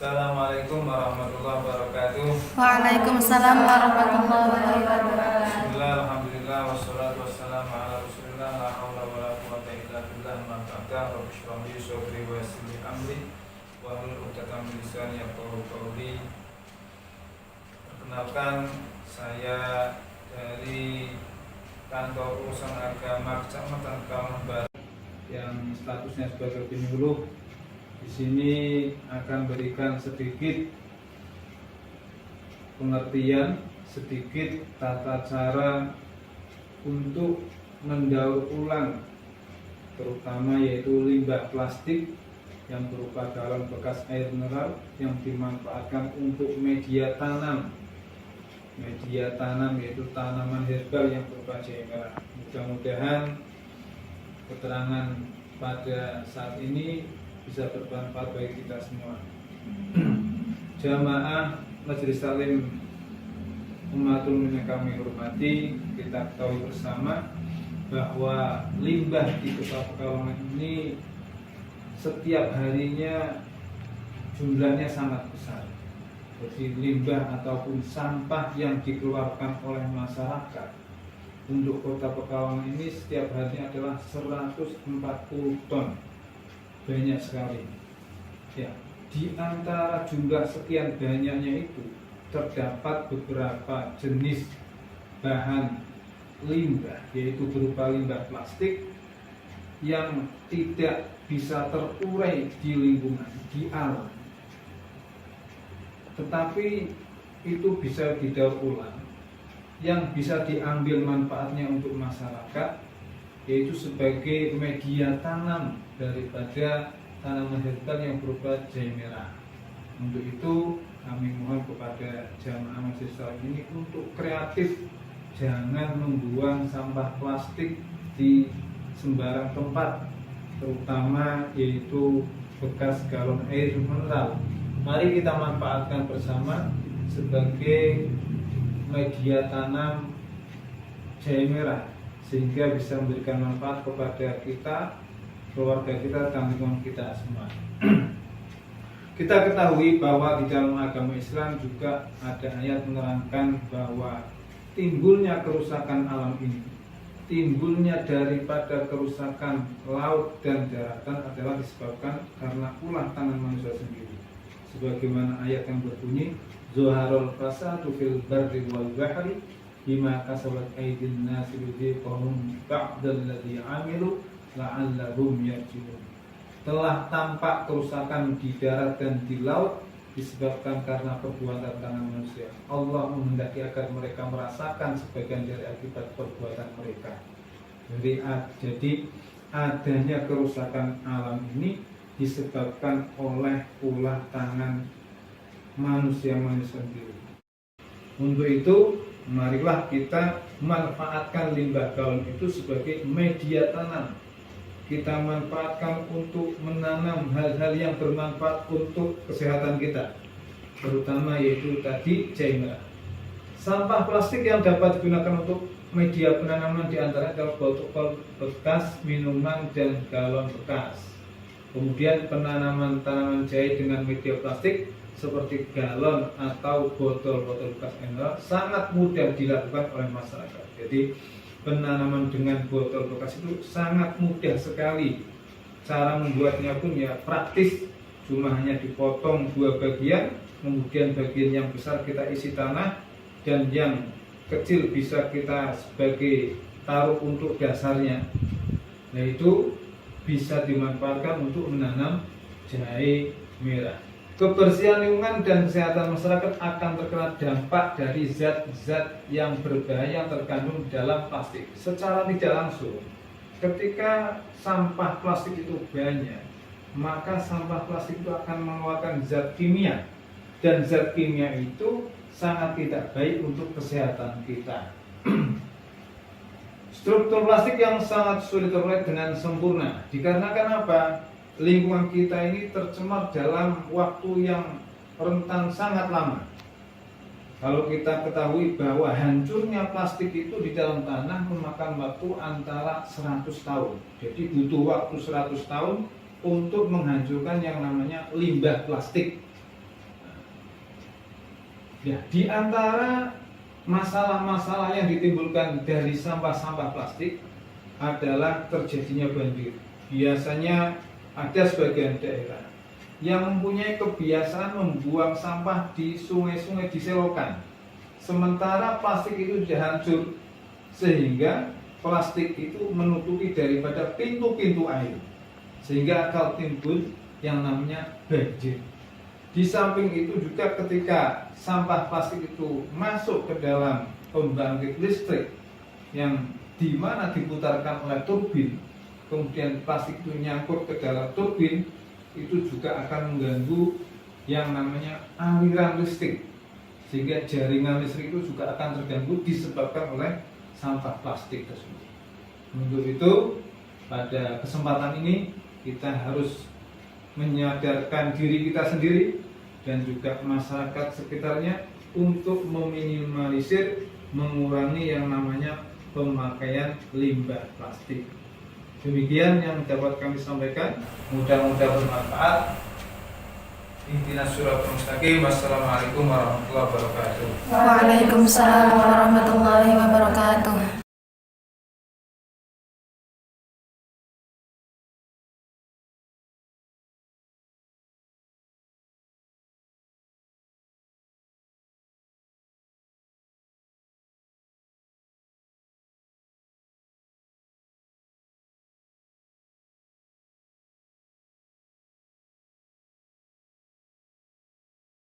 Assalamualaikum warahmatullahi wabarakatuh. Waalaikumsalam warahmatullahi wabarakatuh. Bismillah, alhamdulillah, wassalatu wassalamu ala rasulillah, la hawla wa la quwwata illa billah, ma ta'ala, rabbi shrah li sadri wa yassir li amri, wa hlul 'uqdatam min lisani yafqahu qawli. Perkenalkan, saya dari Kantor Urusan Agama Kecamatan Kalmah Barat yang statusnya sebagai penyuluh. Di sini akan berikan sedikit pengertian, sedikit tata cara untuk mendaur ulang, terutama yaitu limbah plastik yang berupa galon bekas air mineral yang dimanfaatkan untuk media tanam. Media tanam yaitu tanaman herbal yang berupa jahe merah. Mudah-mudahan keterangan pada saat ini bisa bermanfaat bagi kita semua. Jamaah Majelis Taklim Ummatul Mukminin kami hormati, kita ketahui bersama bahwa limbah di Kota Pekalongan ini setiap harinya jumlahnya sangat besar. Jadi limbah ataupun sampah yang dikeluarkan oleh masyarakat untuk Kota Pekalongan ini setiap harinya adalah 140 ton. Banyak sekali. Ya, di antara jumlah sekian banyaknya itu terdapat beberapa jenis bahan limbah, yaitu berupa limbah plastik yang tidak bisa terurai di lingkungan, di alam. Tetapi itu bisa didaur ulang, yang bisa diambil manfaatnya untuk masyarakat, yaitu sebagai media tanam daripada tanaman herbal yang berupa jahe merah. Untuk itu kami mohon kepada jamaah majelis taklim ini untuk kreatif, jangan membuang sampah plastik di sembarang tempat, terutama yaitu bekas galon air mineral. Mari kita manfaatkan bersama sebagai media tanam jahe merah, sehingga bisa memberikan manfaat kepada kita, keluarga kita, dan lingkungan kita semua. Kita ketahui bahwa di dalam agama Islam juga ada ayat menerangkan bahwa timbulnya kerusakan alam ini, timbulnya daripada kerusakan laut dan daratan adalah disebabkan karena ulah tangan manusia sendiri. Sebagaimana ayat yang berbunyi, Zuharul fasadu fil barri wal bahri bima kasabat aydin nasi lidhiqahum ba'dalladhi amilu la'allahum yarji'un. Telah tampak kerusakan di darat dan di laut disebabkan karena perbuatan tangan manusia. Allah menghendaki agar mereka merasakan sebagian dari akibat perbuatan mereka. Jadi adanya kerusakan alam ini disebabkan oleh ulah tangan manusia-manusia sendiri. Untuk itu, marilah kita manfaatkan limbah galon itu sebagai media tanam. Kita manfaatkan untuk menanam hal-hal yang bermanfaat untuk kesehatan kita, terutama yaitu tadi jahe merah. Sampah plastik yang dapat digunakan untuk media penanaman diantaranya adalah botol bekas minuman dan galon bekas. Kemudian penanaman tanaman jahe dengan media plastik seperti galon atau botol-botol bekas mineral sangat mudah dilakukan oleh masyarakat. Jadi penanaman dengan botol bekas itu sangat mudah sekali. Cara membuatnya pun ya praktis, cuma hanya dipotong dua bagian, kemudian bagian yang besar kita isi tanah dan yang kecil bisa kita sebagai taruh untuk dasarnya. Nah, itu bisa dimanfaatkan untuk menanam jahe merah. Kebersihan lingkungan dan kesehatan masyarakat akan terkena dampak dari zat-zat yang berbahaya yang terkandung dalam plastik. Secara tidak langsung, ketika sampah plastik itu banyak, maka sampah plastik itu akan mengeluarkan zat kimia, dan zat kimia itu sangat tidak baik untuk kesehatan kita. Struktur plastik yang sangat sulit terlihat dengan sempurna dikarenakan apa? Lingkungan kita ini tercemar dalam waktu yang rentan sangat lama. Kalau kita ketahui bahwa hancurnya plastik itu di dalam tanah memakan waktu antara 100 tahun. Jadi butuh waktu 100 tahun untuk menghancurkan yang namanya limbah plastik. Ya, di antara masalah-masalah yang ditimbulkan dari sampah-sampah plastik adalah terjadinya banjir. Biasanya ada sebagian daerah yang mempunyai kebiasaan membuang sampah di sungai-sungai, di selokan. Sementara plastik itu sudah hancur, sehingga plastik itu menutupi daripada pintu-pintu air, sehingga akan timbul yang namanya banjir. Di samping itu juga ketika sampah plastik itu masuk ke dalam pembangkit listrik yang dimana diputarkan oleh turbin, kemudian plastik itu nyangkut ke dalam turbin, itu juga akan mengganggu yang namanya aliran listrik, sehingga jaringan listrik itu juga akan terganggu disebabkan oleh sampah plastik tersebut. Untuk itu, pada kesempatan ini kita harus menyadarkan diri kita sendiri dan juga masyarakat sekitarnya untuk meminimalisir, mengurangi yang namanya pemakaian limbah plastik. Demikian yang dapat kami sampaikan, mudah-mudahan bermanfaat. Ihdinas siratal mustaqim. Wassalamualaikum warahmatullahi wabarakatuh. Waalaikumsalam warahmatullahi wabarakatuh.